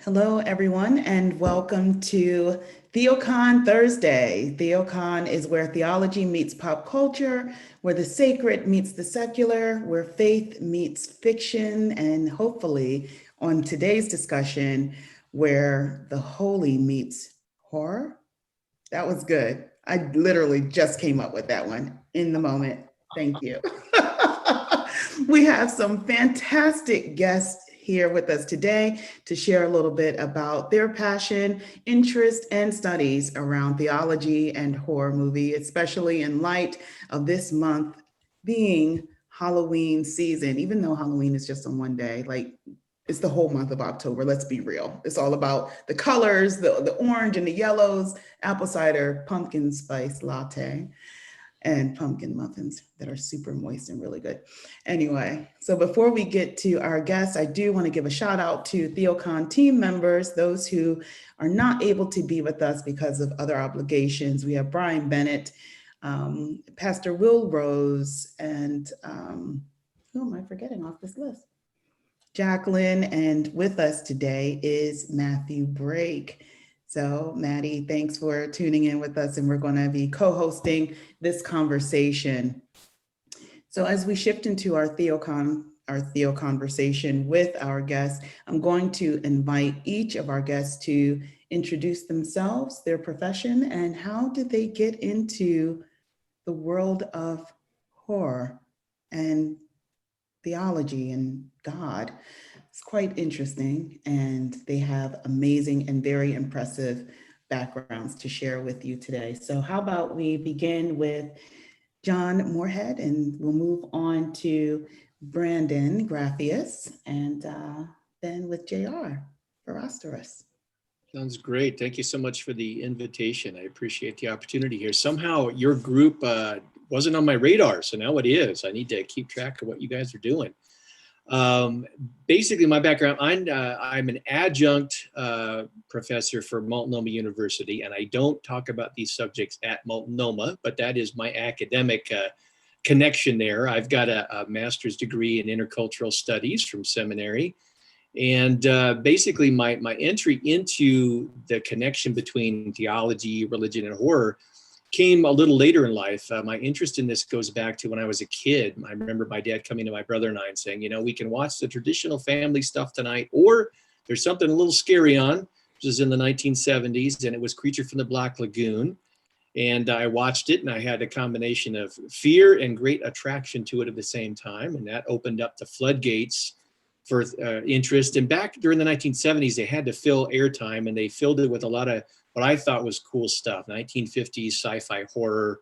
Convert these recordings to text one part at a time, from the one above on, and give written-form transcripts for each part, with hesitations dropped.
Hello, everyone, and welcome to TheoCon Thursday. TheoCon is where theology meets pop culture, where the sacred meets the secular, where faith meets fiction, and hopefully on today's discussion, where the holy meets horror. That was good. I literally just came up with that one in the moment. Thank you. We have some fantastic guests here with us today to share a little bit about their passion, interest, and studies around theology and horror movie, especially in light of this month being Halloween season, even though Halloween is just on one day, like it's the whole month of October. Let's be real. It's all about the colors, the orange and the yellows, apple cider, pumpkin spice latte, and pumpkin muffins that are super moist and really good. Anyway, so before we get to our guests, I do want to give a shout out to TheoCon team members, those who are not able to be with us because of other obligations. We have Brian Bennett, Pastor Will Rose, and who am I forgetting off this list? Jacqueline, and with us today is Matthew Brake. So Maddie, thanks for tuning in with us, and we're going to be co-hosting this conversation. So as we shift into our Theo conversation with our guests, I'm going to invite each of our guests to introduce themselves, their profession, and how did they get into the world of horror and theology and God. It's quite interesting, and they have amazing and very impressive backgrounds to share with you today. So how about we begin with John Moorhead, and we'll move on to Brandon Graffius, and then with JR Forasteros. Sounds great. Thank you so much for the invitation. I appreciate the opportunity here. Somehow your group wasn't on my radar, so now it is. I need to keep track of what you guys are doing. Basically, my background, I'm an adjunct professor for Multnomah University, and I don't talk about these subjects at Multnomah, but that is my academic connection there. I've got a master's degree in intercultural studies from seminary. And basically, my entry into the connection between theology, religion, and horror came a little later in life. My interest in this goes back to when I was a kid. I remember my dad coming to my brother and I and saying, you know, we can watch the traditional family stuff tonight, or there's something a little scary on. This was in the 1970s, and it was Creature from the Black Lagoon. And I watched it, and I had a combination of fear and great attraction to it at the same time. And that opened up the floodgates for interest. And back during the 1970s, they had to fill airtime, and they filled it with a lot of what I thought was cool stuff, 1950s sci-fi horror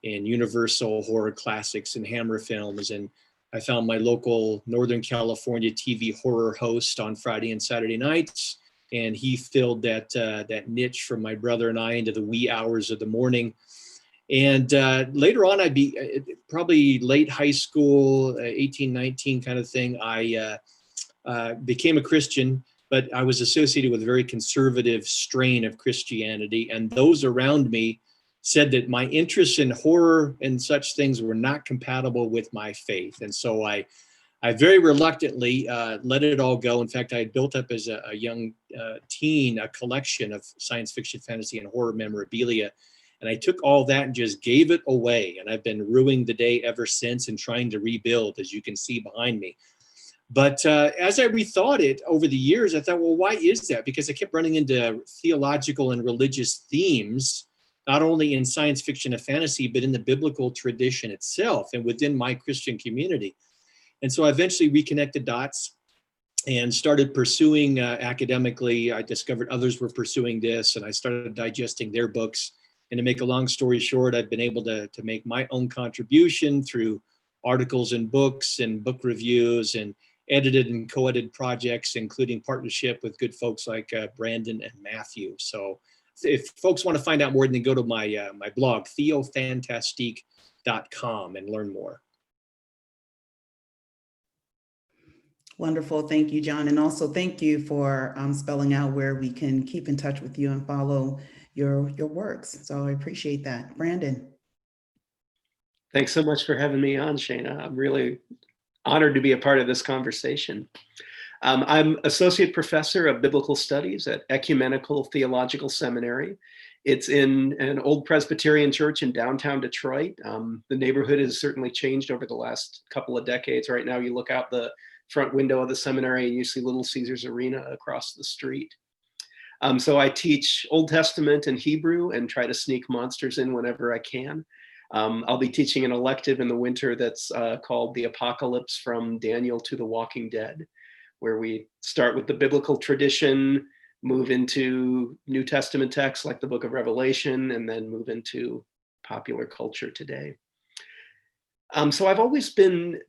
and Universal horror classics and Hammer films. And I found my local Northern California TV horror host on Friday and Saturday nights, and he filled that niche from my brother and I into the wee hours of the morning. And later on, I'd be probably late high school, 18, 19 kind of thing. I became a Christian, but I was associated with a very conservative strain of Christianity. And those around me said that my interests in horror and such things were not compatible with my faith. And so I very reluctantly let it all go. In fact, I had built up as a young teen a collection of science fiction, fantasy, and horror memorabilia. And I took all that and just gave it away. And I've been ruining the day ever since and trying to rebuild, as you can see behind me. But as I rethought it over the years, I thought, well, why is that? Because I kept running into theological and religious themes, not only in science fiction and fantasy, but in the biblical tradition itself and within my Christian community. And so I eventually reconnected dots and started pursuing academically. I discovered others were pursuing this, and I started digesting their books. And to make a long story short, I've been able to make my own contribution through articles and books and book reviews and edited and co-edited projects, including partnership with good folks like Brandon and Matthew. So if folks want to find out more, then go to my my blog, theofantastique.com, and learn more. Wonderful. Thank you, John. And also thank you for spelling out where we can keep in touch with you and follow your works. So I appreciate that. Brandon. Thanks so much for having me on, Shana. I'm really honored to be a part of this conversation. I'm Associate Professor of Biblical Studies at Ecumenical Theological Seminary. It's in an old Presbyterian church in downtown Detroit. The neighborhood has certainly changed over the last couple of decades. Right now, you look out the front window of the seminary and you see Little Caesars Arena across the street. So I teach Old Testament and Hebrew and try to sneak monsters in whenever I can. I'll be teaching an elective in the winter that's called The Apocalypse from Daniel to the Walking Dead, where we start with the biblical tradition, move into New Testament texts like the book of Revelation, and then move into popular culture today. So I've always been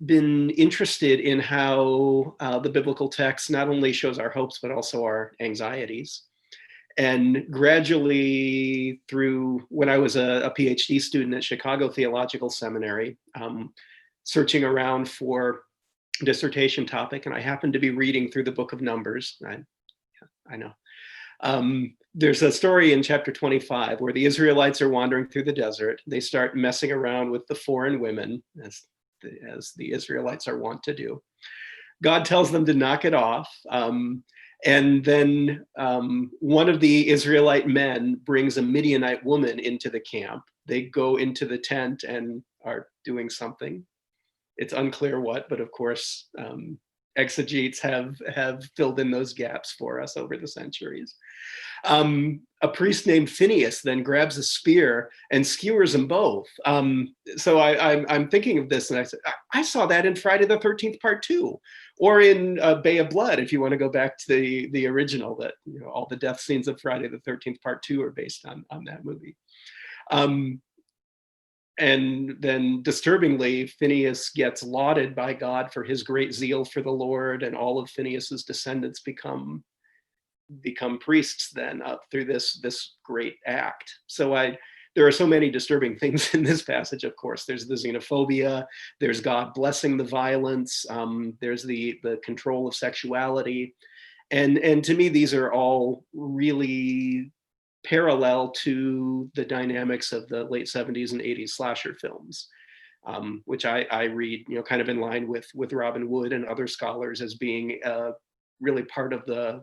interested in how the biblical text not only shows our hopes, but also our anxieties. And gradually through when I was a PhD student at Chicago Theological Seminary, searching around for dissertation topic, and I happened to be reading through the book of Numbers. I know. There's a story in chapter 25 where the Israelites are wandering through the desert. They start messing around with the foreign women, as the Israelites are wont to do. God tells them to knock it off. And then one of the Israelite men brings a Midianite woman into the camp. They go into the tent and are doing something. It's unclear what, but of course, exegetes have filled in those gaps for us over the centuries. A priest named Phineas then grabs a spear and skewers them both. So I'm thinking of this and I said, I saw that in Friday the 13th Part 2, or in Bay of Blood, if you want to go back to the original, that all the death scenes of Friday the 13th Part 2 are based on that movie. And then disturbingly, Phineas gets lauded by God for his great zeal for the Lord, and all of Phineas's descendants become priests then up through this great act. So there are so many disturbing things in this passage, of course. There's the xenophobia, there's God blessing the violence, there's the control of sexuality. And to me, these are all really parallel to the dynamics of the late 70s and 80s slasher films, which I read, kind of in line with Robin Wood and other scholars as being really part of the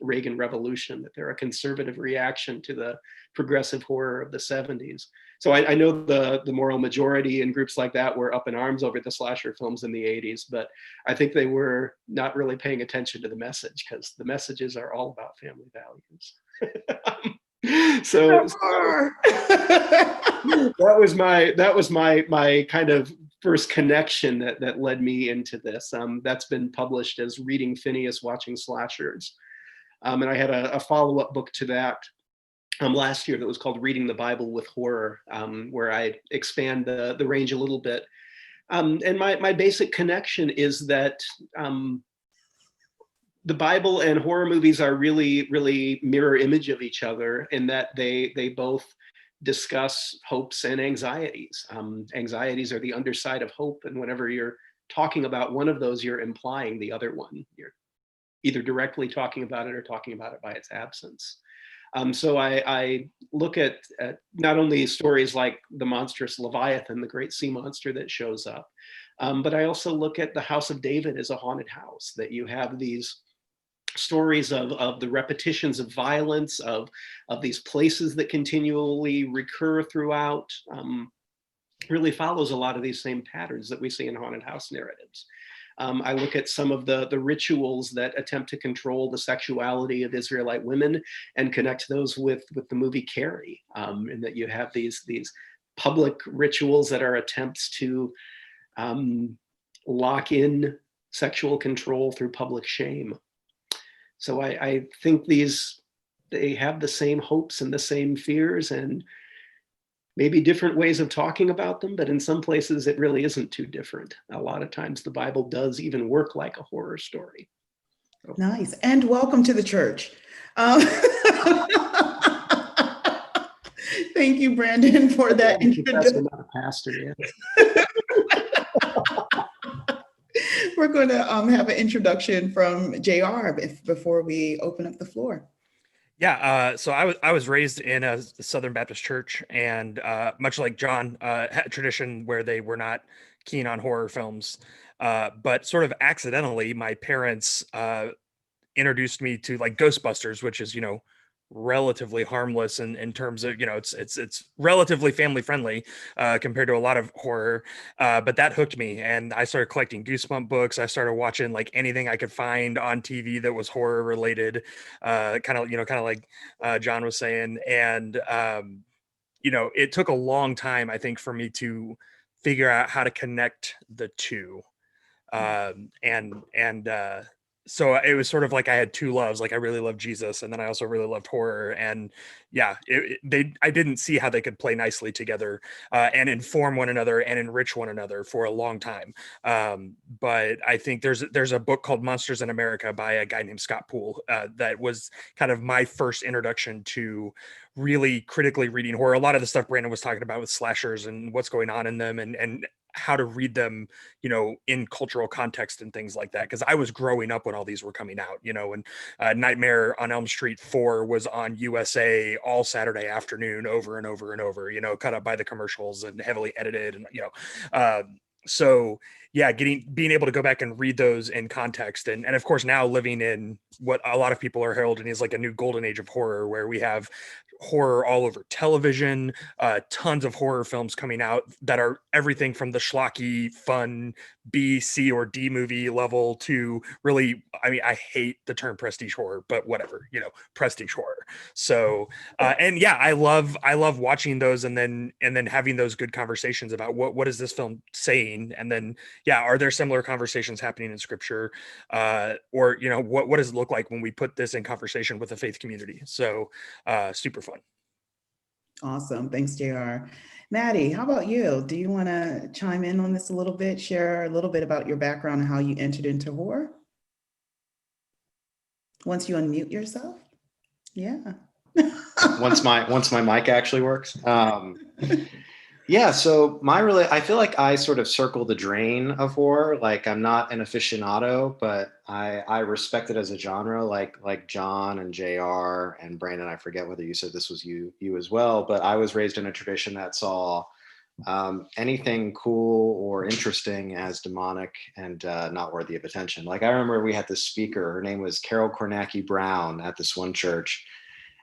Reagan Revolution, that they're a conservative reaction to the progressive horror of the 70s. So I know the moral majority and groups like that were up in arms over the slasher films in the 80s, but I think they were not really paying attention to the message, because the messages are all about family values. So that was my kind of first connection that led me into this. That's been published as Reading Phineas, Watching Slashers. And I had a follow-up book to that last year that was called Reading the Bible with Horror, where I expand the range a little bit. And my basic connection is that the Bible and horror movies are really, really mirror image of each other, in that they both discuss hopes and anxieties. Anxieties are the underside of hope, and whenever you're talking about one of those, you're implying the other one. You're either directly talking about it or talking about it by its absence. So I look at not only stories like the monstrous Leviathan, the great sea monster that shows up, but I also look at the House of David as a haunted house, that you have these stories of the repetitions of violence, of these places that continually recur throughout. Really follows a lot of these same patterns that we see in haunted house narratives. I look at some of the rituals that attempt to control the sexuality of Israelite women and connect those with the movie Carrie, and that you have these public rituals that are attempts to lock in sexual control through public shame. So I think they have the same hopes and the same fears, and maybe different ways of talking about them, but in some places it really isn't too different. A lot of times the Bible does even work like a horror story. So. Nice. And welcome to the church. Thank you, Brandon, for that introduction. I'm not a pastor yet. We're going to have an introduction from JR before we open up the floor. Yeah, so I was raised in a Southern Baptist church, and much like John, had a tradition where they were not keen on horror films. But sort of accidentally, my parents introduced me to like Ghostbusters, which is, relatively harmless in terms of, it's relatively family friendly compared to a lot of horror. But that hooked me, and I started collecting Goosebump books. I started watching like anything I could find on TV that was horror related, kind of like John was saying. And it took a long time, I think, for me to figure out how to connect the two. And so it was sort of like I had two loves. Like I really loved Jesus, and then I also really loved horror. And yeah, I didn't see how they could play nicely together and inform one another and enrich one another for a long time. But I think there's a book called Monsters in America by a guy named Scott Poole that was kind of my first introduction to really critically reading horror. A lot of the stuff Brandon was talking about with slashers and what's going on in them, and how to read them, in cultural context and things like that. Because I was growing up when all these were coming out, and Nightmare on Elm Street 4 was on USA all Saturday afternoon, over and over and over, cut up by the commercials and heavily edited, and so yeah, being able to go back and read those in context, and of course now living in what a lot of people are heralding is like a new golden age of horror, where we have horror all over television, tons of horror films coming out that are everything from the schlocky, fun B, C, or D movie level to really, I mean, I hate the term prestige horror, but whatever, prestige horror. So, and yeah, I love watching those, and then having those good conversations about what is this film saying, and then yeah, are there similar conversations happening in Scripture, or what does it look like when we put this in conversation with the faith community? So, super fun. Awesome. Thanks, JR. Maddie, how about you? Do you want to chime in on this a little bit, share a little bit about your background and how you entered into horror? Once you unmute yourself? Yeah. once my mic actually works. Yeah, so I feel like I sort of circle the drain of horror. Like I'm not an aficionado, but I respect it as a genre, like John and JR and Brandon. I forget whether you said this was you as well, but I was raised in a tradition that saw anything cool or interesting as demonic and not worthy of attention. Like I remember we had this speaker, her name was Carol Kornacki Brown at this one church.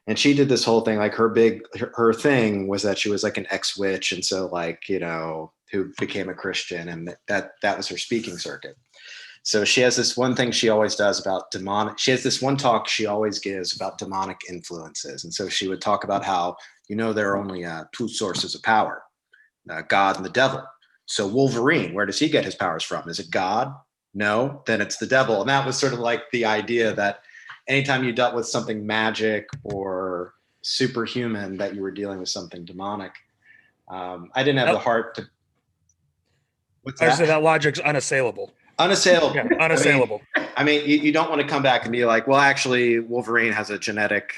And she did this whole thing, like her thing was that she was like an ex-witch. And so like, who became a Christian, and that was her speaking circuit. So she has this one thing she always does about demonic. She has this one talk she always gives about demonic influences. And so she would talk about how, there are only two sources of power, God and the devil. So Wolverine, where does he get his powers from? Is it God? No, then it's the devil. And that was sort of like the idea that anytime you dealt with something magic or superhuman, that you were dealing with something demonic. I didn't have the heart to. What's that? I said that logic's unassailable. Unassailable. Yeah, unassailable. I mean, you don't want to come back and be like, well, actually, Wolverine has a genetic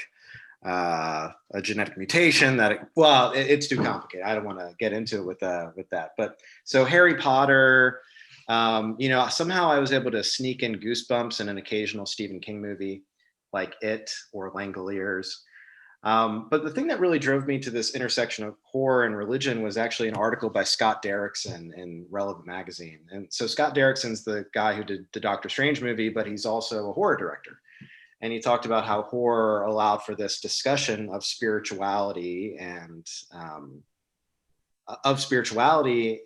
mutation it's too complicated. I don't want to get into it with that. But so Harry Potter, somehow I was able to sneak in Goosebumps and an occasional Stephen King movie like It or Langoliers. But the thing that really drove me to this intersection of horror and religion was actually an article by Scott Derrickson in Relevant Magazine. And so Scott Derrickson's the guy who did the Doctor Strange movie, but he's also a horror director. And he talked about how horror allowed for this discussion of spirituality and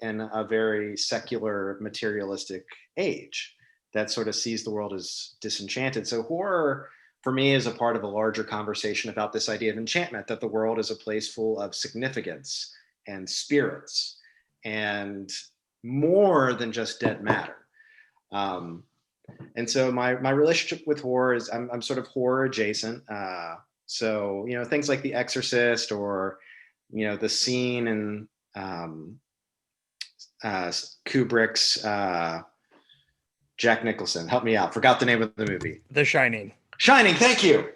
in a very secular, materialistic age that sort of sees the world as disenchanted. So horror, for me, is a part of a larger conversation about this idea of enchantment, that the world is a place full of significance and spirits and more than just dead matter. And so my relationship with horror is I'm sort of horror adjacent. So, things like The Exorcist or, the scene in Kubrick's Jack Nicholson. Help me out. Forgot the name of the movie. The Shining. Shining. Thank you.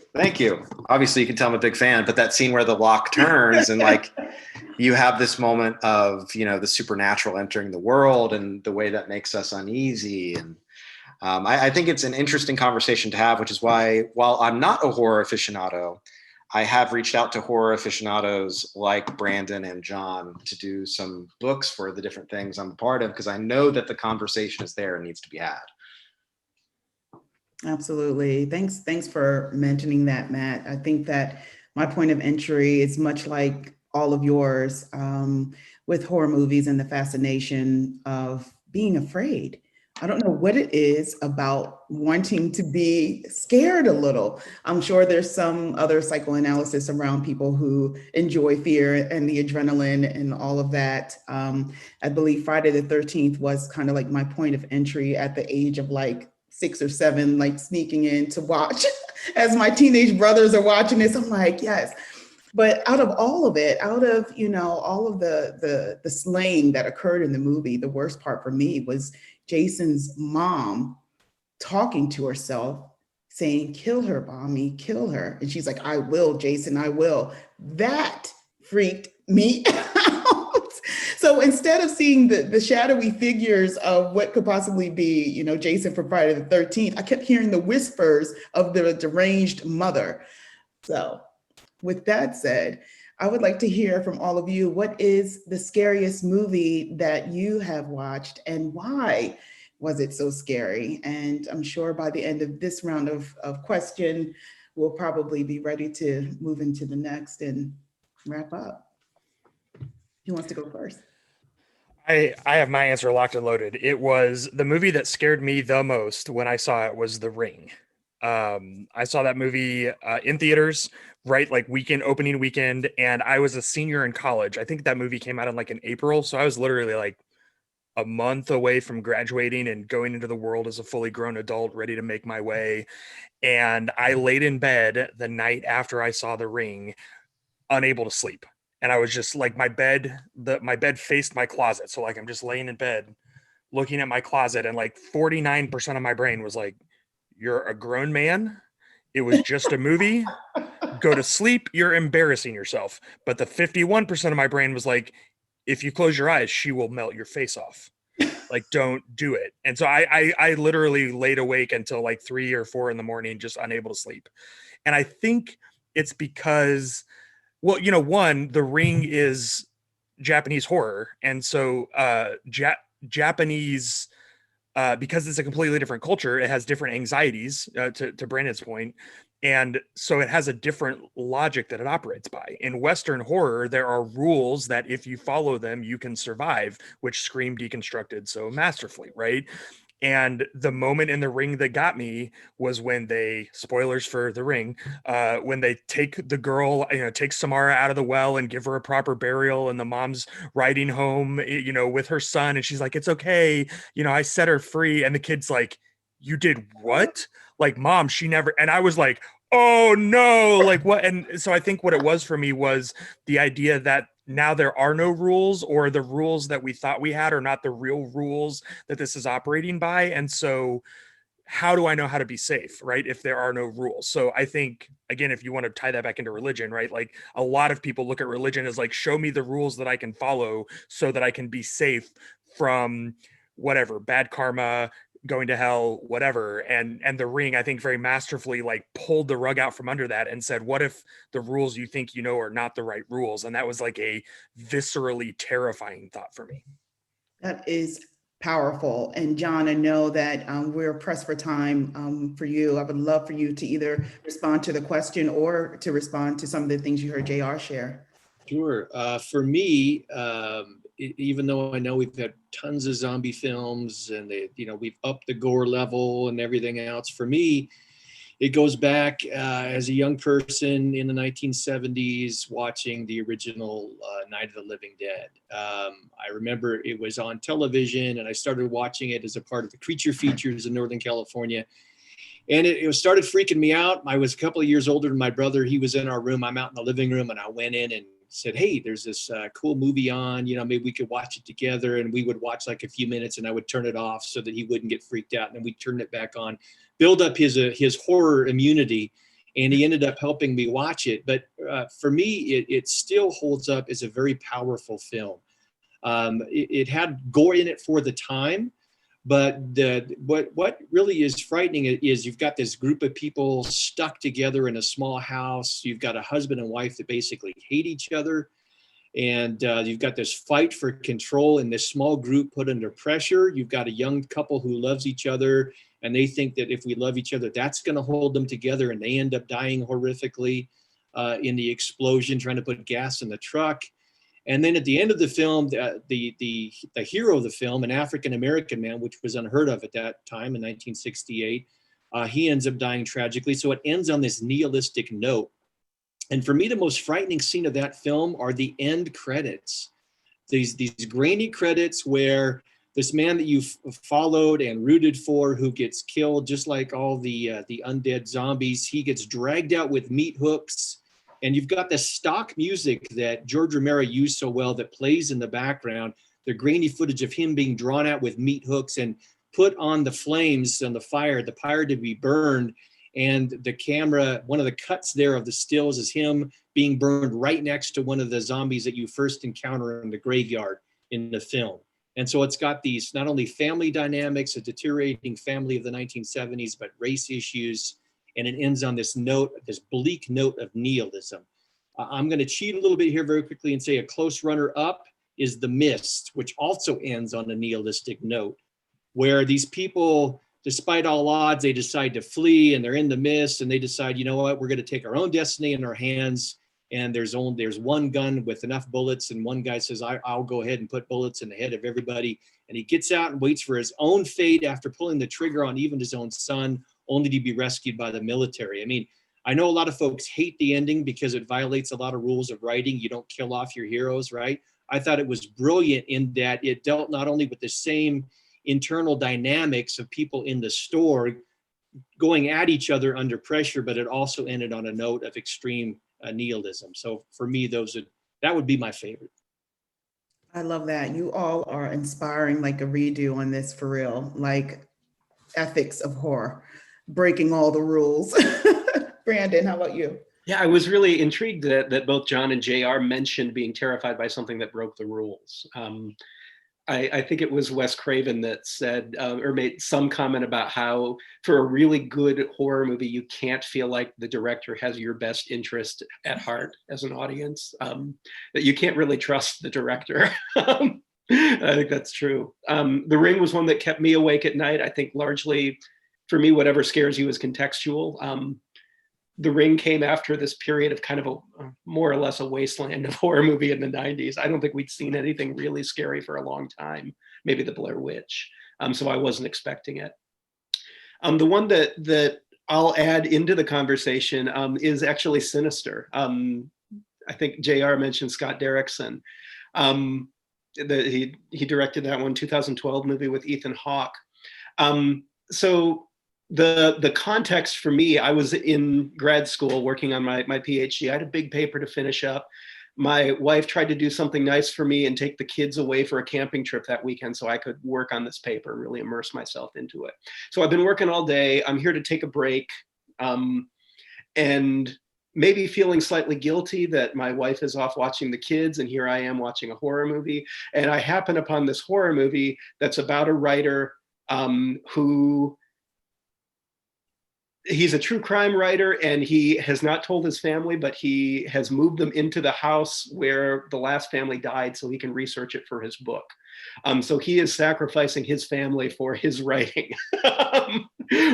Obviously, you can tell I'm a big fan, but that scene where the lock turns and like you have this moment of, the supernatural entering the world and the way that makes us uneasy. And I think it's an interesting conversation to have, which is why, while I'm not a horror aficionado, I have reached out to horror aficionados like Brandon and John to do some books for the different things I'm a part of, because I know that the conversation is there and needs to be had. Absolutely. Thanks for mentioning that, Matt. I think that my point of entry is much like all of yours, with horror movies and the fascination of being afraid. I don't know what it is about wanting to be scared a little. I'm sure there's some other psychoanalysis around people who enjoy fear and the adrenaline and all of that. I believe Friday the 13th was kind of like my point of entry at the age of like 6 or 7, like sneaking in to watch as my teenage brothers are watching this. I'm like, yes. But out of all of it, out of, all of the slaying that occurred in the movie, the worst part for me was Jason's mom talking to herself, saying, kill her, mommy, kill her. And she's like, I will, Jason, I will. That freaked me out. So instead of seeing the shadowy figures of what could possibly be, Jason from Friday the 13th, I kept hearing the whispers of the deranged mother. So with that said, I would like to hear from all of you. What is the scariest movie that you have watched, and why was it so scary? And I'm sure by the end of this round of question, we'll probably be ready to move into the next and wrap up. Who wants to go first? I have my answer locked and loaded. It was the movie that scared me the most when I saw it was The Ring. I saw that movie in theaters, right? Like opening weekend. And I was a senior in college. I think that movie came out in like in April. So I was literally like a month away from graduating and going into the world as a fully grown adult, ready to make my way. And I laid in bed the night after I saw The Ring, unable to sleep. And I was just like, my bed faced my closet. So like, I'm just laying in bed looking at my closet, and like 49% of my brain was like, you're a grown man. It was just a movie. Go to sleep. You're embarrassing yourself. But the 51% of my brain was like, if you close your eyes, she will melt your face off. Like, don't do it. And so I literally laid awake until like 3 or 4 in the morning, just unable to sleep. And I think it's because, well, one, The Ring is Japanese horror. And so Japanese, because it's a completely different culture, it has different anxieties, to Brandon's point. And so it has a different logic that it operates by. In Western horror, there are rules that if you follow them, you can survive, which Scream deconstructed so masterfully, right? And the moment in The Ring that got me was when they, spoilers for The Ring, when they take the girl, take Samara out of the well and give her a proper burial, and the mom's riding home, with her son, and she's like, it's okay, I set her free. And the kid's like, you did what? Like, mom, she never. And I was like, oh no, like what? And so I think what it was for me was the idea that now there are no rules, or the rules that we thought we had are not the real rules that this is operating by. And so how do I know how to be safe, right, if there are no rules? So I think, again, if you want to tie that back into religion, right, like a lot of people look at religion as like, show me the rules that I can follow so that I can be safe from whatever, bad karma, going to hell, whatever. And The Ring, I think, very masterfully like pulled the rug out from under that and said, what if the rules you think are not the right rules? And that was like a viscerally terrifying thought for me. That is powerful. And John, I know that we're pressed for time for you. I would love for you to either respond to the question or to respond to some of the things you heard JR share. Sure. For me, even though I know we've had tons of zombie films and we've upped the gore level and everything else, for me, it goes back as a young person in the 1970s watching the original Night of the Living Dead. I remember it was on television, and I started watching it as a part of the creature features in Northern California. And it started freaking me out. I was a couple of years older than my brother. He was in our room. I'm out in the living room, and I went in and said, hey, there's this cool movie on, maybe we could watch it together. And we would watch like a few minutes, and I would turn it off so that he wouldn't get freaked out. And then we'd turn it back on, build up his horror immunity. And he ended up helping me watch it. But for me, it still holds up as a very powerful film. It had gore in it for the time, But what really is frightening is you've got this group of people stuck together in a small house. You've got a husband and wife that basically hate each other. And you've got this fight for control in this small group put under pressure. You've got a young couple who loves each other, and they think that if we love each other, that's going to hold them together, and they end up dying horrifically in the explosion, trying to put gas in the truck. And then at the end of the film, the hero of the film, an African-American man, which was unheard of at that time in 1968, he ends up dying tragically. So it ends on this nihilistic note. And for me, the most frightening scene of that film are the end credits. These grainy credits where this man that you've followed and rooted for, who gets killed, just like all the undead zombies, he gets dragged out with meat hooks. And you've got the stock music that George Romero used so well that plays in the background, the grainy footage of him being drawn out with meat hooks and put on the flames on the fire to be burned. And the camera, one of the cuts there of the stills is him being burned right next to one of the zombies that you first encounter in the graveyard in the film. And so it's got these not only family dynamics, a deteriorating family of the 1970s, but race issues. And it ends on this note, this bleak note of nihilism. I'm going to cheat a little bit here very quickly and say a close runner up is The Mist, which also ends on a nihilistic note, where these people, despite all odds, they decide to flee, and they're in the mist, and they decide, you know what, we're going to take our own destiny in our hands. And there's one gun with enough bullets, and one guy says, I'll go ahead and put bullets in the head of everybody. And he gets out and waits for his own fate after pulling the trigger on even his own son, only to be rescued by the military. I mean, I know a lot of folks hate the ending because it violates a lot of rules of writing. You don't kill off your heroes, right? I thought it was brilliant in that it dealt not only with the same internal dynamics of people in the store going at each other under pressure, but it also ended on a note of extreme nihilism. So for me, that would be my favorite. I love that. You all are inspiring, like a redo on this for real, like ethics of horror, breaking all the rules. Brandon, how about you? Yeah, I was really intrigued that both John and JR mentioned being terrified by something that broke the rules. I think it was Wes Craven that said, or made some comment about how for a really good horror movie, you can't feel like the director has your best interest at heart as an audience, that you can't really trust the director. I think that's true. The Ring was one that kept me awake at night. I think largely for me, whatever scares you is contextual. The Ring came after this period of kind of a more or less a wasteland of horror movie in the 90s. I don't think we'd seen anything really scary for a long time, maybe the Blair Witch. So I wasn't expecting it. The one that I'll add into the conversation is actually Sinister. I think JR mentioned Scott Derrickson. He directed that one, 2012 movie with Ethan Hawke. So the context for me, I was in grad school working on my PhD. I had a big paper to finish up. My wife tried to do something nice for me and take the kids away for a camping trip that weekend so I could work on this paper and really immerse myself into it. So I've been working all day. I'm here to take a break, and maybe feeling slightly guilty that my wife is off watching the kids and here I am watching a horror movie. And I happen upon this horror movie that's about a writer who, he's a true crime writer, and he has not told his family, but he has moved them into the house where the last family died so he can research it for his book. So he is sacrificing his family for his writing,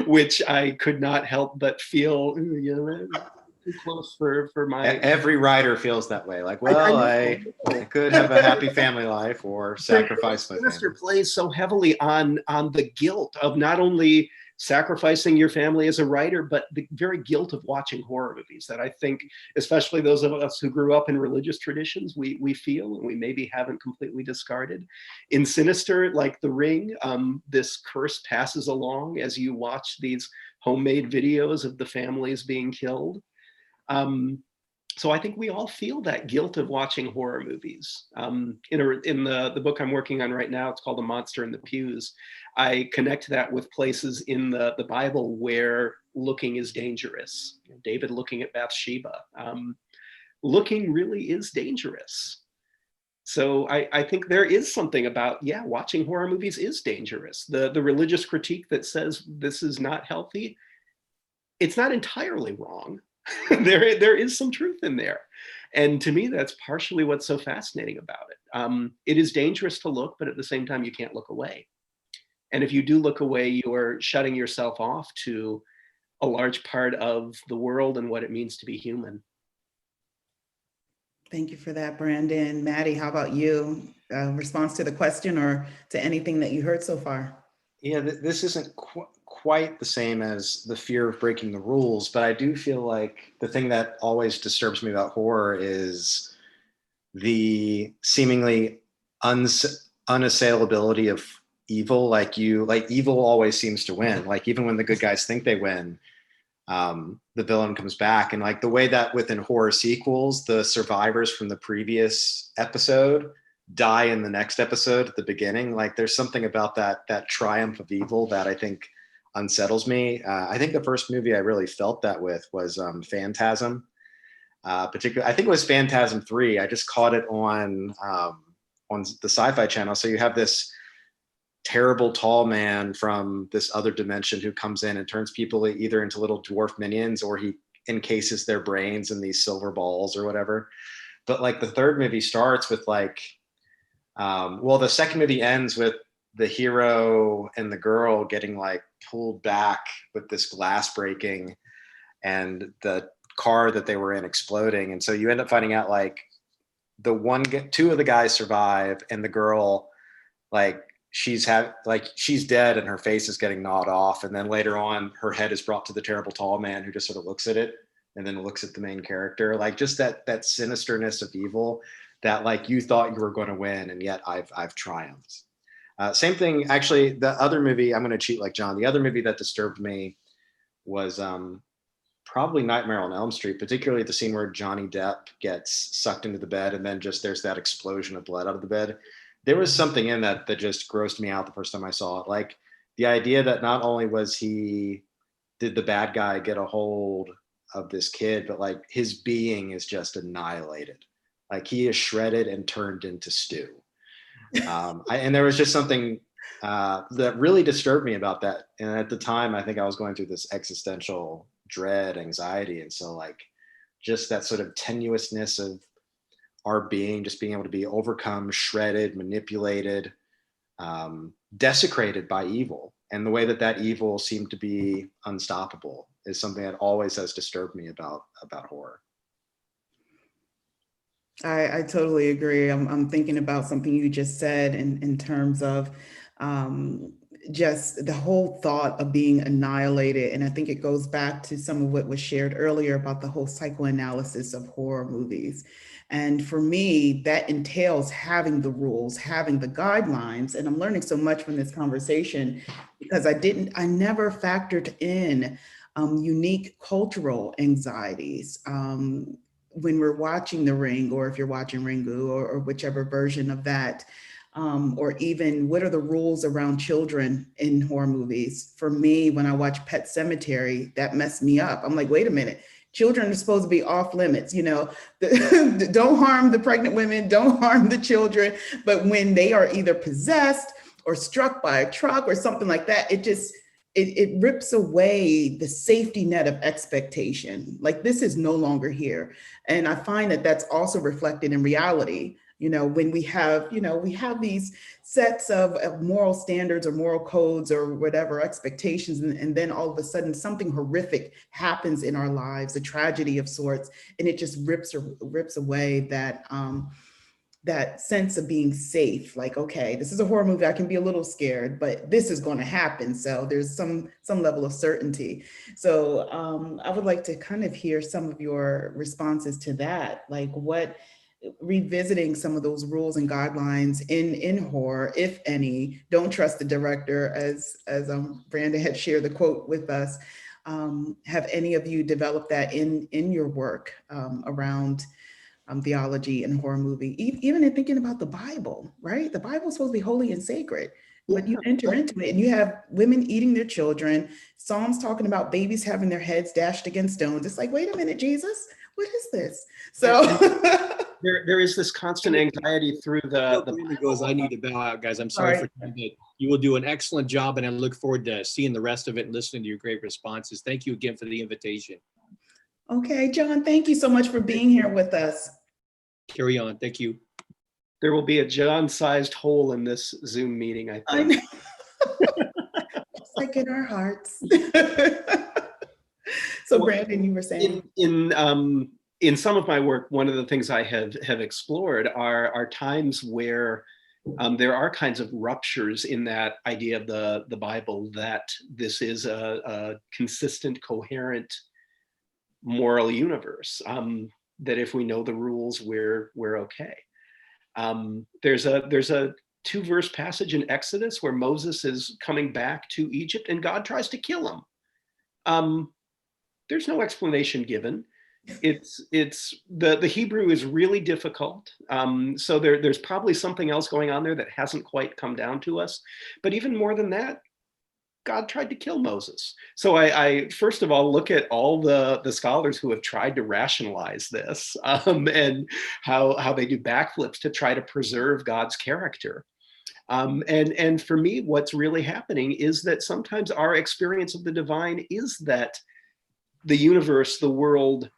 which I could not help but feel, too close for my... Every writer feels that way. Like, well, I could have a happy family life or sacrifice my family. Sinister plays so heavily on the guilt of not only sacrificing your family as a writer, but the very guilt of watching horror movies that I think, especially those of us who grew up in religious traditions, we feel and we maybe haven't completely discarded. In Sinister, like The Ring, this curse passes along as you watch these homemade videos of the families being killed. So I think we all feel that guilt of watching horror movies. In the book I'm working on right now, it's called The Monster in the Pews. I connect that with places in the Bible where looking is dangerous. David looking at Bathsheba. Looking really is dangerous. So I think there is something about, yeah, watching horror movies is dangerous. The religious critique that says this is not healthy, it's not entirely wrong. There is some truth in there. And to me, that's partially what's so fascinating about it. It is dangerous to look, but at the same time, you can't look away. And if you do look away, you're shutting yourself off to a large part of the world and what it means to be human. Thank you for that, Brandon. Maddie, how about you? Response to the question or to anything that you heard so far? Yeah, this isn't quite the same as the fear of breaking the rules, but I do feel like the thing that always disturbs me about horror is the seemingly unassailability of evil. Like evil always seems to win. Like even when the good guys think they win, the villain comes back. And like the way that within horror sequels, the survivors from the previous episode die in the next episode at the beginning. Like there's something about that triumph of evil that I think unsettles me. I think the first movie I really felt that with was Phantasm. Particularly, I think it was Phantasm 3. I just caught it on the Sci-Fi Channel. So you have this terrible tall man from this other dimension who comes in and turns people either into little dwarf minions, or he encases their brains in these silver balls or whatever. But like the third movie starts with like, the second movie ends with the hero and the girl getting like pulled back with this glass breaking and the car that they were in exploding. And so you end up finding out like two of the guys survive, and the girl, like she's dead and her face is getting gnawed off. And then later on, her head is brought to the terrible tall man who just sort of looks at it and then looks at the main character. Like just that sinisterness of evil that like you thought you were going to win, and yet I've triumphed. Same thing, actually, the other movie, I'm going to cheat like John. The other movie that disturbed me was probably Nightmare on Elm Street, particularly the scene where Johnny Depp gets sucked into the bed and then just there's that explosion of blood out of the bed. There was something in that just grossed me out the first time I saw it. Like the idea that not only did the bad guy get a hold of this kid, but like his being is just annihilated. Like he is shredded and turned into stew. And there was just something that really disturbed me about that. And at the time, I think I was going through this existential dread, anxiety. And so like just that sort of tenuousness of our being, just being able to be overcome, shredded, manipulated, desecrated by evil. And the way that evil seemed to be unstoppable is something that always has disturbed me about horror. I totally agree. I'm thinking about something you just said in terms of just the whole thought of being annihilated. And I think it goes back to some of what was shared earlier about the whole psychoanalysis of horror movies. And for me, that entails having the rules, having the guidelines. And I'm learning so much from this conversation because I never factored in unique cultural anxieties. When we're watching The Ring, or if you're watching Ringu, or whichever version of that, or even what are the rules around children in horror movies? For me, when I watch Pet Sematary, that messed me up. I'm like, wait a minute, children are supposed to be off limits, don't harm the pregnant women, don't harm the children. But when they are either possessed or struck by a truck or something like that, it rips away the safety net of expectation. Like this is no longer here. And I find that that's also reflected in reality. When we have these sets of moral standards or moral codes or whatever expectations, and then all of a sudden something horrific happens in our lives, a tragedy of sorts, and it just rips away that sense of being safe. Like, okay, this is a horror movie, I can be a little scared, but this is going to happen. So there's some level of certainty. So I would like to kind of hear some of your responses to that. Like revisiting some of those rules and guidelines in horror, if any. Don't trust the director, as Brandon had shared the quote with us. Have any of you developed that in your work around theology and horror movie, even in thinking about the Bible, right? The Bible is supposed to be holy and sacred, but you enter into it and you have women eating their children, Psalms talking about babies having their heads dashed against stones. It's like, wait a minute, Jesus, what is this? So there is this constant anxiety through the Brandon goes, I need to bow out, guys. I'm sorry Sorry. for time, but you will do an excellent job, and I look forward to seeing the rest of it and listening to your great responses. Thank you again for the invitation. Okay, John, thank you so much for being here with us. Carry on. Thank you. There will be a John-sized hole in this Zoom meeting, I I think. know. Just like in our hearts. So Well, Brandon, you were saying. In some of my work, one of the things I have explored are times where there are kinds of ruptures in that idea of the Bible, that this is a consistent, coherent moral universe, that if we know the rules, we're okay. There's a 2-verse passage in Exodus where Moses is coming back to Egypt and God tries to kill him. There's no explanation given. It's the Hebrew is really difficult. So there's probably something else going on there that hasn't quite come down to us. But even more than that, God tried to kill Moses. So I first of all look at all the scholars who have tried to rationalize this, and how they do backflips to try to preserve God's character. And for me, what's really happening is that sometimes our experience of the divine is that the universe, the world,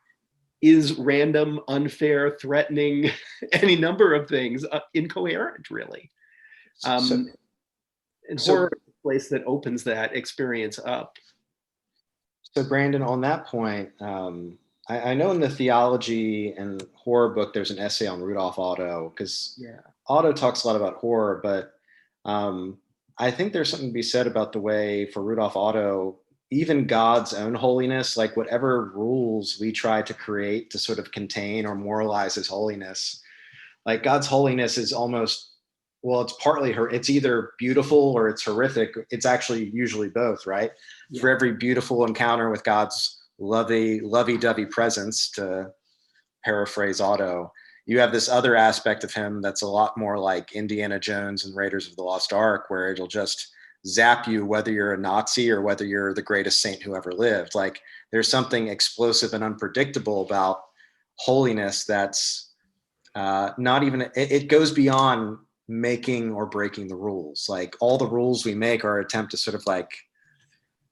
is random, unfair, threatening, any number of things, incoherent, really. And horror is a place that opens that experience up. So Brandon, on that point, I know in the theology and horror book, there's an essay on Rudolf Otto, because Otto talks a lot about horror, but I think there's something to be said about the way for Rudolf Otto, even God's own holiness, like whatever rules we try to create to sort of contain or moralize his holiness, like God's holiness is almost, well, it's partly it's either beautiful or it's horrific. It's usually both, right? Yeah. For every beautiful encounter with God's lovey-dovey presence, to paraphrase Otto, you have this other aspect of him that's a lot more like Indiana Jones and Raiders of the Lost Ark, where it'll just zap you whether you're a Nazi or whether you're the greatest saint who ever lived. Like there's something explosive and unpredictable about holiness that's not even, it goes beyond making or breaking the rules. Like all the rules we make are an attempt to sort of like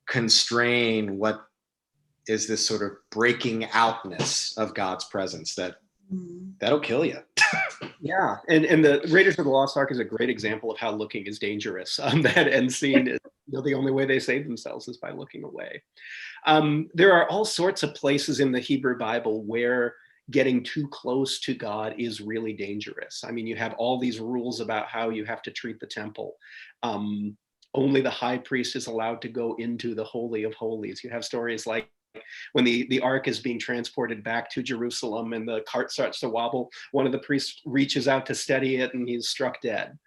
constrain what is this sort of breaking outness of God's presence that'll kill you. Yeah, and the Raiders of the Lost Ark is a great example of how looking is dangerous. That end scene is, the only way they save themselves is by looking away. There are all sorts of places in the Hebrew Bible where getting too close to God is really dangerous. I mean, you have all these rules about how you have to treat the temple. Only the high priest is allowed to go into the Holy of Holies. You have stories like when the ark is being transported back to Jerusalem and the cart starts to wobble, one of the priests reaches out to steady it and he's struck dead.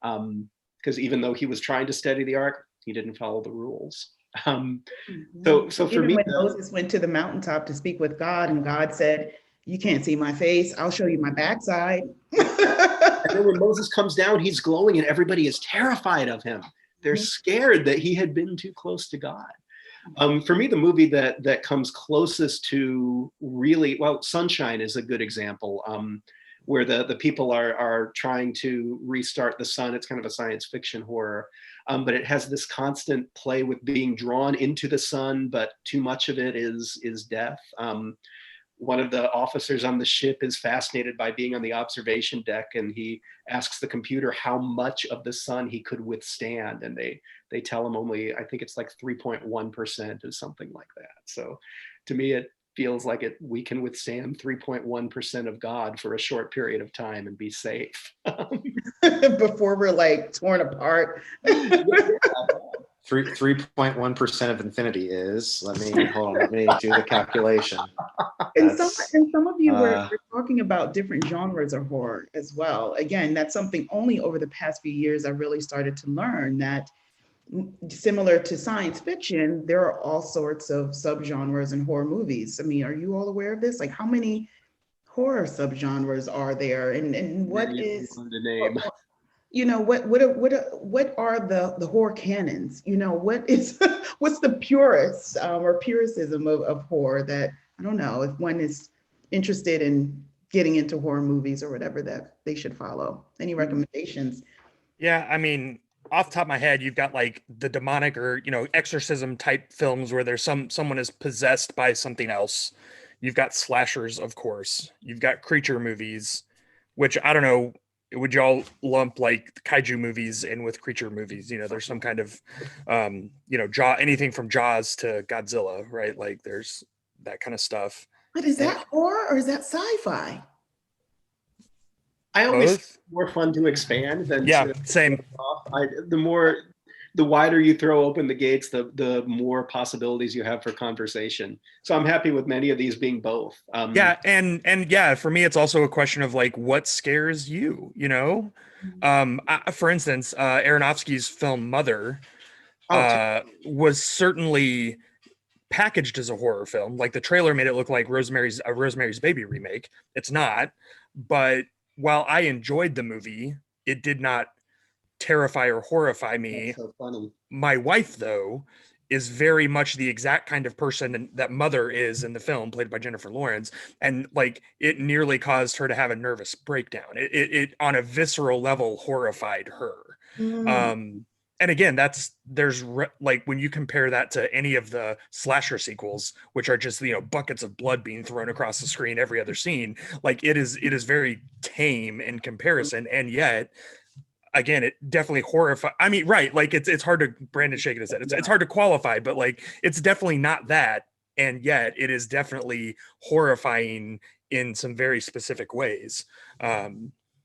Because even though he was trying to steady the ark, he didn't follow the rules. So for even me, when Moses went to the mountaintop to speak with God and God said, "You can't see my face, I'll show you my backside." And then when Moses comes down, he's glowing and everybody is terrified of him. They're scared that he had been too close to God. For me, the movie that comes closest to really, well, Sunshine is a good example, where the people are trying to restart the sun. It's kind of a science fiction horror, but it has this constant play with being drawn into the sun, but too much of it is death. One of the officers on the ship is fascinated by being on the observation deck, and he asks the computer how much of the sun he could withstand, and they tell him only, I think it's like 3.1% or something like that. So to me, it feels like we can withstand 3.1% of God for a short period of time and be safe. Before we're like torn apart. 3.1% of infinity is, let me do the calculation. And some of you were talking about different genres of horror as well. Again, that's something only over the past few years I really started to learn, that similar to science fiction, there are all sorts of subgenres in horror movies. I mean, are you all aware of this? Like, how many horror subgenres are there? And what is the name? What are the horror canons? What's the purist or puricism of horror that, I don't know, if one is interested in getting into horror movies or whatever that they should follow? Any recommendations? Yeah, I mean, off the top of my head, you've got like the demonic or, you know, exorcism type films where there's someone is possessed by something else. You've got slashers, of course. You've got creature movies, which I don't know, would y'all lump like kaiju movies in with creature movies? You know, there's some kind of you know, anything from Jaws to Godzilla, right? Like there's that kind of stuff. But is And that horror or is that sci-fi? I always think both. it's more fun to expand than Yeah, to same. off. The wider you throw open the gates, the more possibilities you have for conversation. So I'm happy with many of these being both. Yeah, and yeah, for me, it's also a question of like what scares you, you know? For instance, Aronofsky's film Mother Oh, was certainly packaged as a horror film. Like the trailer made it look like Rosemary's Baby remake. It's not, but while I enjoyed the movie, it did not terrify or horrify me. that's so funny. My wife, though, is very much the exact kind of person that Mother is in the film, played by Jennifer Lawrence, and like it nearly caused her to have a nervous breakdown. It on a visceral level horrified her. Mm. Um, and again, like when you compare that to any of the slasher sequels, which are just, you know, buckets of blood being thrown across the screen every other scene, like it is very tame in comparison, and yet again, it definitely horrified. I mean, right? Like it's hard to Brandon shaking his head. It's hard to qualify, but like it's definitely not that, and yet it is definitely horrifying in some very specific ways.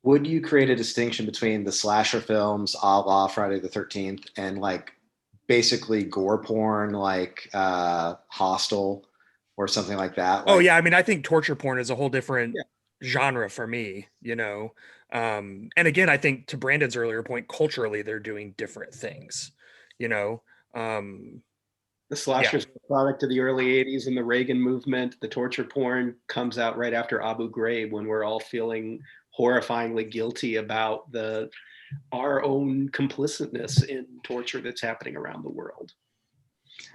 Would you create a distinction between the slasher films, a la Friday the 13th, and like basically gore porn, like Hostel or something like that? Oh Like, yeah, I mean, I think torture porn is a whole different Yeah. genre for me, you know. And again, I think to Brandon's earlier point, culturally they're doing different things, you know. Um, The yeah. slashers were a product of the early 80s and the Reagan movement. The torture porn comes out right after Abu Ghraib when we're all feeling horrifyingly guilty about our own complicitness in torture that's happening around the world.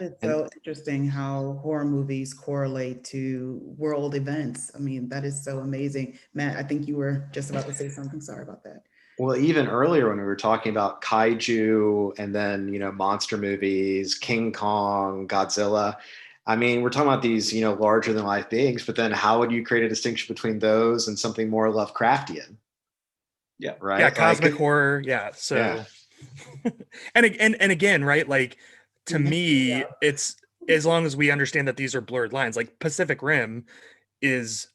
It's and so interesting how horror movies correlate to world events. I mean, that is so amazing. Matt, I think you were just about to say something. Sorry about that. well, even earlier when we were talking about kaiju and then, you know, monster movies, King Kong, Godzilla. I mean, we're talking about these, you know, larger than life beings, but then how would you create a distinction between those and something more Lovecraftian? Yeah. Right? Yeah, Like, cosmic horror. Yeah. yeah. So and again, right? Like to me, it's as long as we understand that these are blurred lines, like Pacific Rim is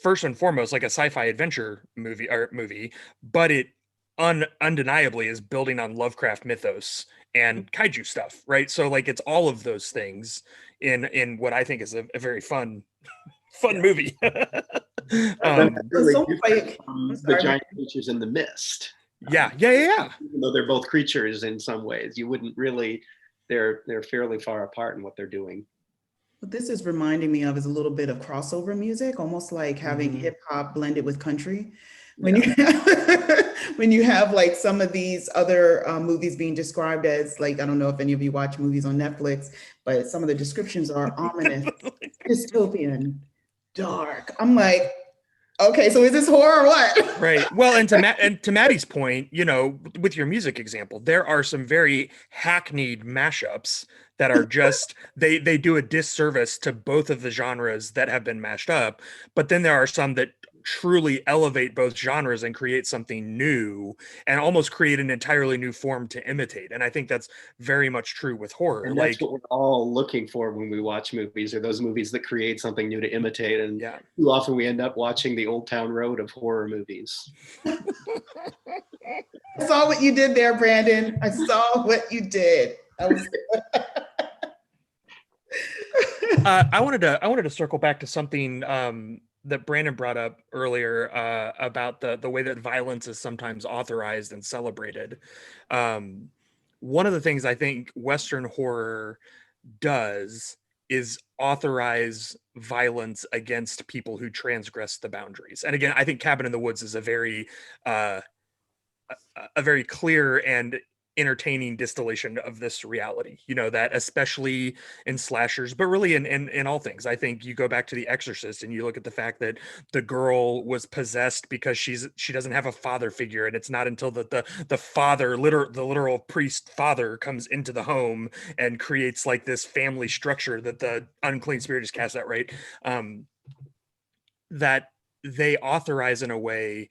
first and foremost like a sci-fi adventure movie, but it undeniably is building on Lovecraft mythos and kaiju stuff, right? So like it's all of those things in what I think is a very fun movie. That's It's really almost different like, from I'm the sorry, giant creatures in the mist. Yeah. Even though they're both creatures in some ways, you wouldn't really, they're fairly far apart in what they're doing. what this is reminding me of is a little bit of crossover music, almost like having Mhm. hip hop blended with country. When you when you have like some of these other movies being described as like, I don't know if any of you watch movies on Netflix, but some of the descriptions are ominous, dystopian, dark. I'm like, okay, so is this horror or what? Right. Well, and to Maddie's point, you know, with your music example, there are some very hackneyed mashups that are just they do a disservice to both of the genres that have been mashed up. But then there are some that truly elevate both genres and create something new and almost create an entirely new form to imitate. And I think that's very much true with horror. And that's Like, what we're all looking for when we watch movies, or those movies that create something new to imitate. And yeah. too often we end up watching the Old Town Road of horror movies. I saw what you did there, Brandon. I saw what you did. I was I wanted to circle back to something that Brandon brought up earlier about the way that violence is sometimes authorized and celebrated. One of the things I think Western horror does is authorize violence against people who transgress the boundaries. And again, I think Cabin in the Woods is a very clear and entertaining distillation of this reality, you know, that especially in slashers, but really in all things. I think you go back to The Exorcist and you look at the fact that the girl was possessed because she doesn't have a father figure, and it's not until the father, the literal priest father, comes into the home and creates like this family structure that the unclean spirit is cast out, right? That they authorize in a way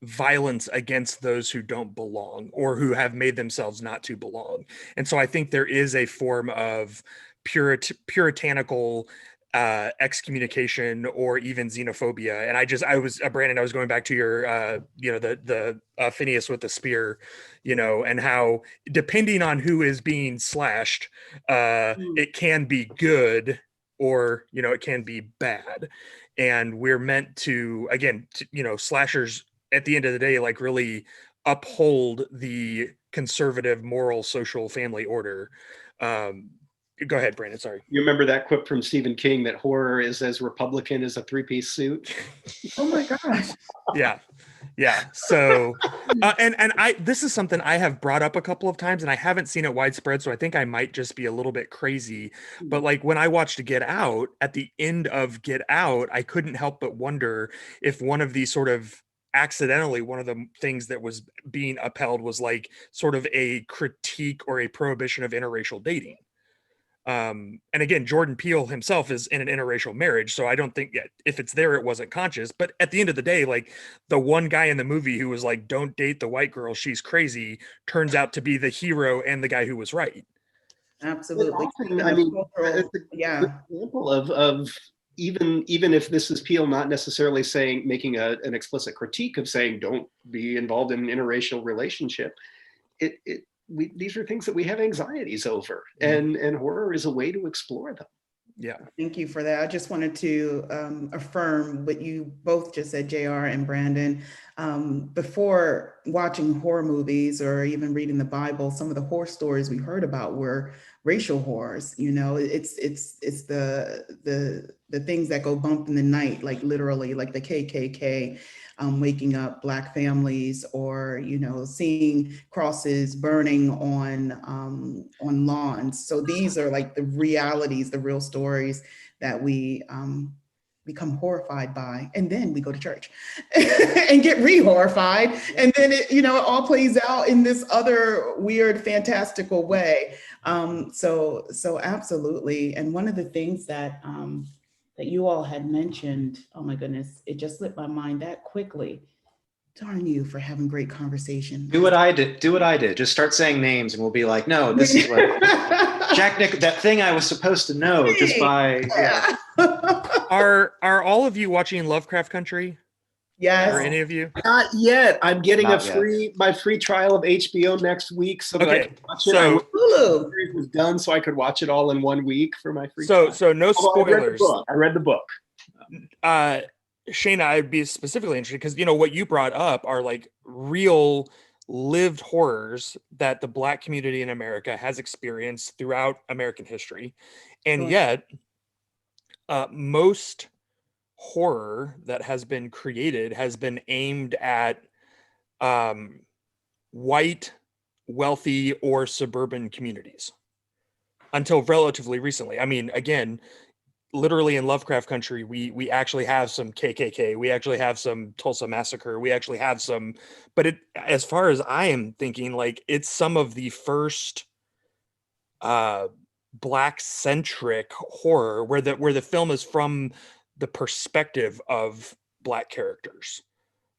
violence against those who don't belong or who have made themselves not to belong. And so I think there is a form of puritanical excommunication or even xenophobia. And I was Brandon, I was going back to your you know, the Phineas with the spear, you know, and how depending on who is being slashed, it can be good, or, you know, it can be bad. And we're meant to, again, you know, slashers at the end of the day, like, really uphold the conservative, moral, social family order. Go ahead, Brandon. Sorry. You remember that quip from Stephen King that horror is as Republican as a three-piece suit? Oh my gosh. Yeah. So, and this is something I have brought up a couple of times, and I haven't seen it widespread, so I think I might just be a little bit crazy. But like when I watched Get Out, at the end of Get Out, I couldn't help but wonder if one of these sort of accidentally, one of the things that was being upheld was like sort of a critique or a prohibition of interracial dating. And again, Jordan Peele himself is in an interracial marriage, so I don't think if it's there, it wasn't conscious. But at the end of the day, like, the one guy in the movie who was like, "Don't date the white girl, she's crazy," turns out to be the hero and the guy who was right. Absolutely. Often, I mean, it's a Yeah. good example of even if this is Peele not necessarily saying, making an explicit critique of saying don't be involved in an interracial relationship, these are things that we have anxieties over, and horror is a way to explore them. Yeah. Thank you for that. I just wanted to affirm what you both just said, JR and Brandon. Before watching horror movies or even reading the Bible, some of the horror stories we heard about were racial horrors. You know, it's the things that go bump in the night, like literally, like the KKK. Waking up Black families, or, you know, seeing crosses burning on lawns. So these are like the realities, the real stories that we become horrified by, and then we go to church and get re-horrified, and then it, you know, it all plays out in this other weird, fantastical way. So absolutely. And one of the things that that you all had mentioned, oh my goodness, it just slipped my mind that quickly. Darn you for having great conversation. Do what I did. Do what I did. Just start saying names, and we'll be like, no, this is what Jack Nick. That thing I was supposed to know just by. Yeah. Are all of you watching Lovecraft Country? Yes. Or any of you? Not yet. I'm getting Not yet. my free trial of HBO next week, so that I Okay, can watch so- it. I wish Hulu. the series was done, so I could watch it all in 1 week for my free So trial. no Although spoilers. I read the book. Shayna, I'd be specifically interested because, you know, what you brought up are like real lived horrors that the Black community in America has experienced throughout American history. And Sure. yet, most horror that has been created has been aimed at white, wealthy, or suburban communities until relatively recently. I mean, again, literally in Lovecraft Country, we actually have some KKK, we actually have some Tulsa Massacre, we actually have some, but it, as far as I am thinking, like, it's some of the first Black centric horror where the film is from the perspective of Black characters.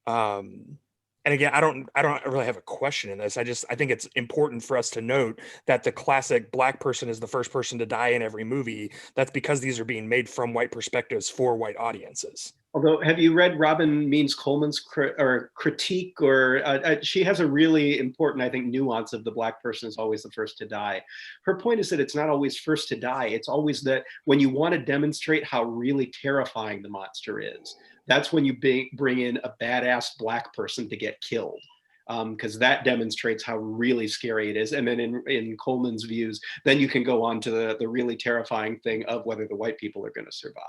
And again, I don't really have a question in this. I think it's important for us to note that the classic Black person is the first person to die in every movie. That's because these are being made from white perspectives for white audiences. Although, have you read Robin Means Coleman's critique? Or she has a really important, I think, nuance of the Black person is always the first to die. Her point is that it's not always first to die. It's always that when you want to demonstrate how really terrifying the monster is, that's when you bring in a badass Black person to get killed. Because that demonstrates how really scary it is. And then in Coleman's views, then you can go on to the really terrifying thing of whether the white people are going to survive.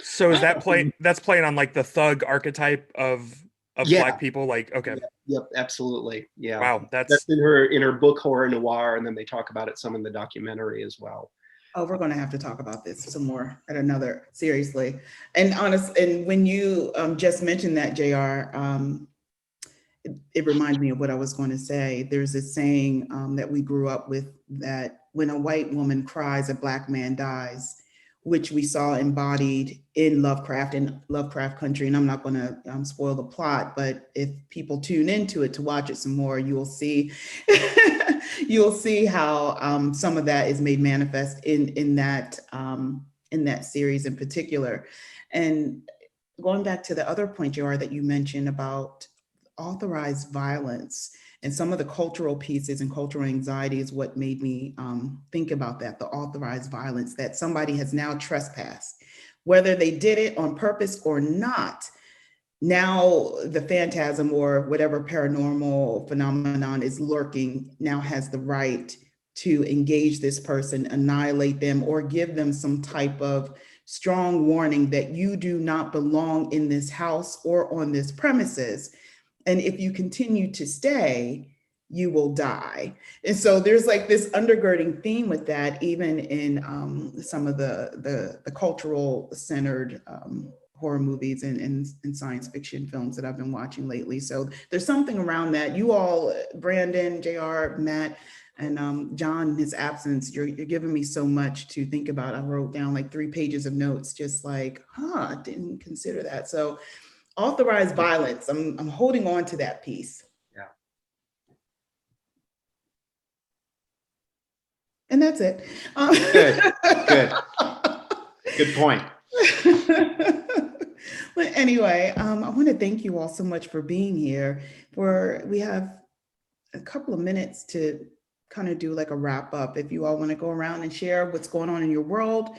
So is that's playing on like the thug archetype of of Yeah. Black people. Like, okay, Yep, absolutely. Yeah. wow, That's in her book Horror Noir, and then they talk about it some in the documentary as well. Oh, we're going to have to talk about this some more at another, seriously. And and when you just mentioned that, JR, it reminds me of what I was going to say. There's this saying that we grew up with, that when a white woman cries, a Black man dies, which we saw embodied in Lovecraft Country. And I'm not going to spoil the plot, but if people tune into it to watch it some more, you will see you'll see how some of that is made manifest in that series in particular. And going back to the other point, JR, that you mentioned about authorized violence and some of the cultural pieces and cultural anxiety is what made me think about that, the authorized violence, that somebody has now trespassed, whether they did it on purpose or not. Now the phantasm or whatever paranormal phenomenon is lurking now has the right to engage this person, annihilate them, or give them some type of strong warning that you do not belong in this house or on this premises. And if you continue to stay, you will die. And so there's like this undergirding theme with that, even in some of the cultural centered horror movies and science fiction films that I've been watching lately. So there's something around that. You all, Brandon, JR, Matt, and John, in his absence, you're giving me so much to think about. I wrote down like 3 pages of notes, just like, I didn't consider that. So authorized violence, I'm holding on to that piece. Yeah. And that's it. Good point. But anyway, I want to thank you all so much for being here. We have a couple of minutes to kind of do like a wrap up. If you all want to go around and share what's going on in your world,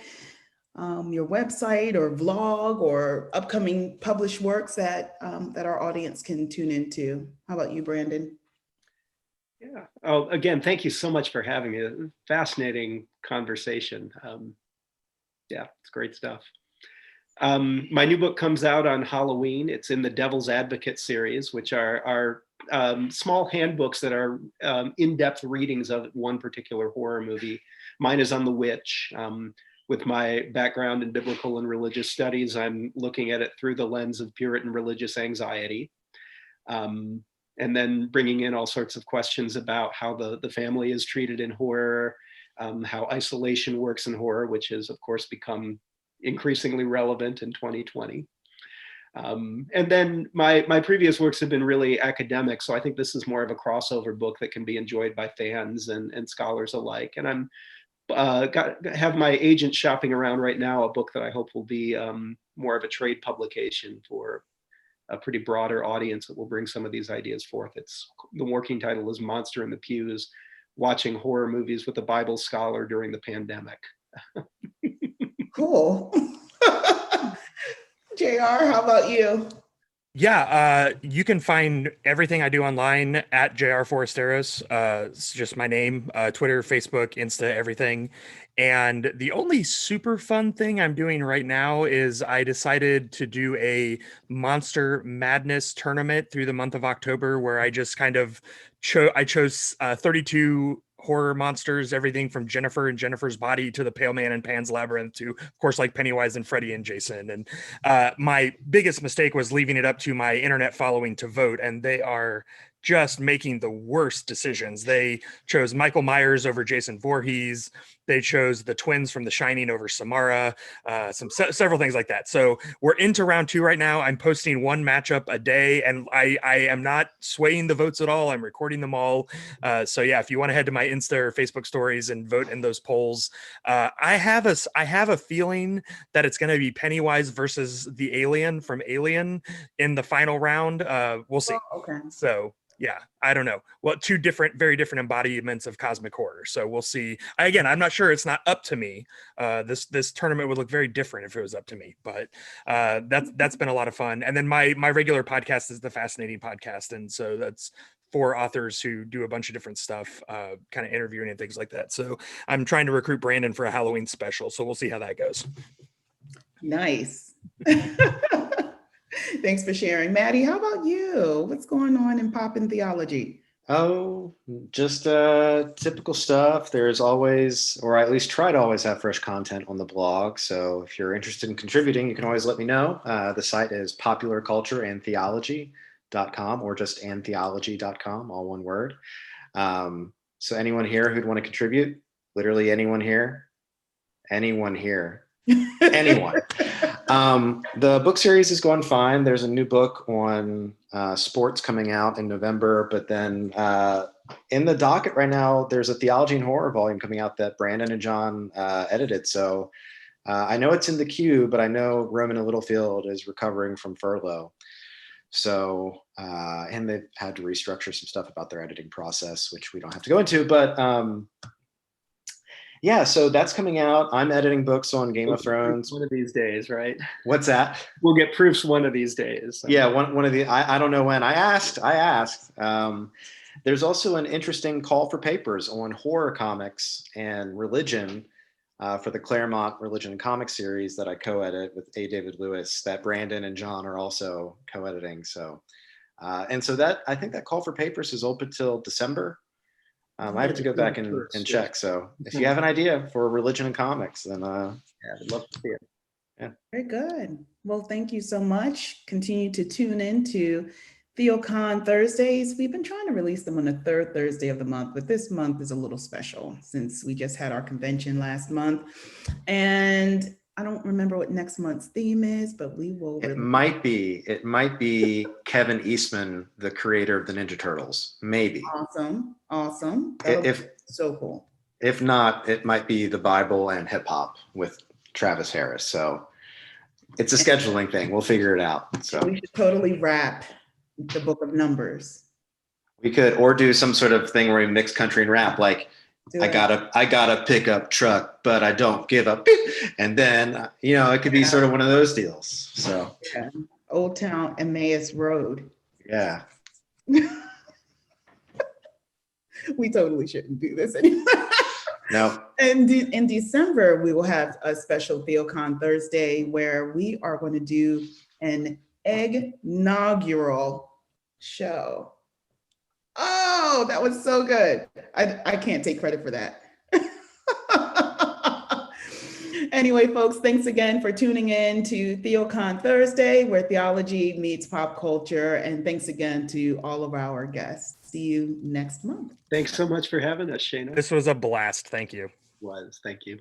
your website or vlog or upcoming published works that our audience can tune into. How about you, Brandon? Yeah. Oh, again, thank you so much for having me. Fascinating conversation. Yeah, it's great stuff. My new book comes out on Halloween. It's in the Devil's Advocate series, which are small handbooks that are in-depth readings of one particular horror movie. Mine is on The Witch. With my background in biblical and religious studies, I'm looking at it through the lens of Puritan religious anxiety. And then bringing in all sorts of questions about how the family is treated in horror, how isolation works in horror, which has, of course, become increasingly relevant in 2020. And then my previous works have been really academic, so I think this is more of a crossover book that can be enjoyed by fans and scholars alike. And I'm have my agent shopping around right now a book that I hope will be more of a trade publication for a pretty broader audience that will bring some of these ideas forth. The working title is Monster in the Pews: Watching Horror Movies with a Bible Scholar During the Pandemic. Cool. JR, how about you? Yeah, you can find everything I do online at JR Forasteros. It's just my name, Twitter, Facebook, Insta, everything. And the only super fun thing I'm doing right now is I decided to do a Monster Madness tournament through the month of October, where I just kind of chose 32 horror monsters, everything from Jennifer and Jennifer's Body to the Pale Man and Pan's Labyrinth to, of course, like Pennywise and Freddy and Jason. And my biggest mistake was leaving it up to my internet following to vote, and they are just making the worst decisions. They chose Michael Myers over Jason Voorhees. They chose the twins from The Shining over Samara, several things like that. So we're into round 2 right now. I'm posting one matchup a day, and I am not swaying the votes at all. I'm recording them all. So yeah, if you want to head to my Insta or Facebook stories and vote in those polls, I have a feeling that it's going to be Pennywise versus the alien from Alien in the final round. We'll see. Oh, okay. So yeah, I don't know. Well, 2 very different embodiments of cosmic horror. So we'll see. Again, I'm not sure. It's not up to me. This tournament would look very different if it was up to me. But that's been a lot of fun. And then my regular podcast is the Fascinating Podcast, and so that's 4 authors who do a bunch of different stuff, kind of interviewing and things like that. So I'm trying to recruit Brandon for a Halloween special. So we'll see how that goes. Nice. Thanks for sharing. Maddie, how about you? What's going on in pop and theology? Oh, just typical stuff. There's always, or I at least try to always have fresh content on the blog. So if you're interested in contributing, you can always let me know. The site is popularcultureandtheology.com or just andtheology.com, all one word. So anyone here who'd want to contribute, literally anyone here, anyone. The book series is going fine. There's a new book on sports coming out in November, but then in the docket right now, there's a theology and horror volume coming out that Brandon and John edited. So I know it's in the queue, but I know Roman and Littlefield is recovering from furlough. So, and they've had to restructure some stuff about their editing process, which we don't have to go into, but yeah, so that's coming out. I'm editing books on Game of Thrones. One of these days, right? What's that? We'll get proofs one of these days. Yeah, one of the, I don't know when. I asked. There's also an interesting call for papers on horror comics and religion for the Claremont Religion and Comics series that I co-edit with A. David Lewis that Brandon and John are also co-editing. So, and so that, I think that call for papers is open till December. I have to go back and check. So if you have an idea for religion and comics, then yeah, I'd love to see it. Yeah. Very good. Well, thank you so much. Continue to tune in to TheoCon Thursdays. We've been trying to release them on the third Thursday of the month, but this month is a little special since we just had our convention last month. And I don't remember what next month's theme is, but we will. It might be Kevin Eastman, the creator of the Ninja Turtles. Maybe. Awesome. If so cool. If not, it might be the Bible and hip hop with Travis Harris. So it's a scheduling thing. We'll figure it out. So we should totally wrap the Book of Numbers. We could, or do some sort of thing where we mix country and rap, like I got a pickup truck, but I don't give up. And then, it could be sort of one of those deals. So yeah. Old Town Emmaus Road. Yeah. We totally shouldn't do this anymore. No. And in December, we will have a special TheoCon Thursday where we are going to do an inaugural show. Oh, that was so good. I can't take credit for that. Anyway, folks, thanks again for tuning in to TheoCon Thursday, where theology meets pop culture. And thanks again to all of our guests. See you next month. Thanks so much for having us, Shayna. This was a blast. Thank you. Thank you.